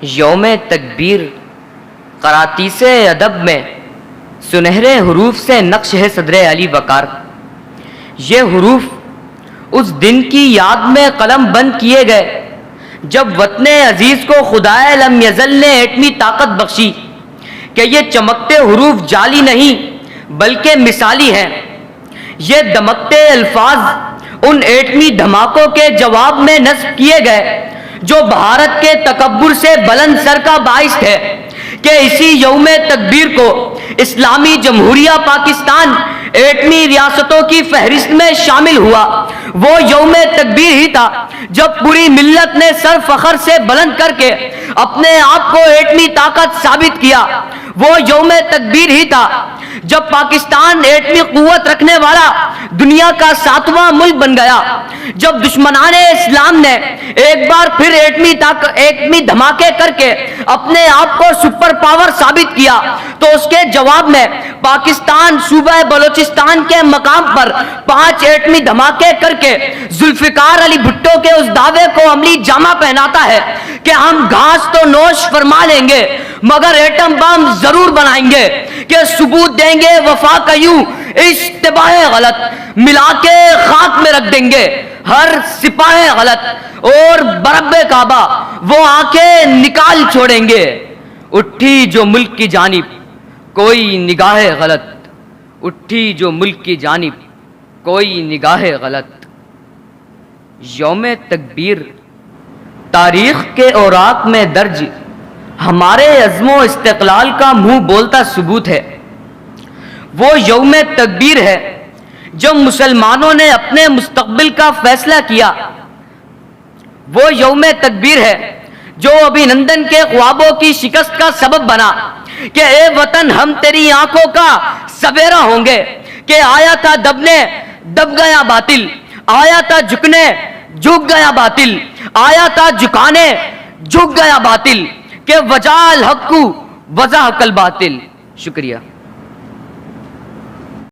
یوم تکبیر قراطیس ادب میں سنہرے حروف سے نقش ہے صدر علی وقار۔ یہ حروف اس دن کی یاد میں قلم بند کیے گئے جب وطن عزیز کو خدائے لم یزل نے ایٹمی طاقت بخشی کہ یہ چمکتے حروف جعلی نہیں بلکہ مثالی ہیں۔ یہ دمکتے الفاظ ان ایٹمی دھماکوں کے جواب میں نصب کیے گئے جو بھارت کے تکبر سے بلند سر کا باعث تھے کہ اسی یوم تکبیر کو اسلامی جمہوریہ پاکستان ایٹمی ریاستوں کی فہرست میں شامل ہوا۔ وہ یوم تکبیر ہی تھا جب پوری ملت نے سر فخر سے بلند کر کے اپنے آپ کو ایٹمی طاقت ثابت کیا۔ وہ یوم تکبیر ہی تھا جب پاکستان ایٹمی قوت رکھنے والا دنیا کا 7واں ملک بن گیا۔ جب دشمنان اسلام نے ایک بار پھر ایٹمی دھماکے کر کے اپنے آپ کو سپر پاور ثابت کیا تو اس کے جواب میں پاکستان صوبہ بلوچستان کے مقام پر 5 ایٹمی دھماکے کر کے ذوالفقار علی بھٹو کے اس دعوے کو عملی جامہ پہناتا ہے کہ ہم گھاس تو نوش فرما لیں گے مگر ایٹم بم ضرور بنائیں گے، کہ ثبوت دیں گے وفا کا یوں اشتباہ غلط ملا کے خاک میں رکھ دیں گے ہر سپاہ غلط، اور برب کعبہ وہ آنکھیں نکال چھوڑیں گے۔ اٹھی جو ملک کی جانب کوئی نگاہ غلط، اٹھی جو ملک کی جانب کوئی نگاہ غلط۔ یوم تکبیر تاریخ کے اوراق میں درج ہمارے عزم و استقلال کا منہ بولتا ثبوت ہے۔ وہ یوم تکبیر ہے جب مسلمانوں نے اپنے مستقبل کا فیصلہ کیا۔ وہ یوم تکبیر ہے جو ابھینندن کے خوابوں کی شکست کا سبب بنا کہ اے وطن ہم تیری آنکھوں کا سویرا ہوں گے، کہ آیا تھا دبنے دب گیا باطل، آیا تھا جھکنے جھک گیا باطل، آیا تھا جھکانے جھک گیا باطل، کہ وجال حق کو وضع کل باطل۔ شکریہ۔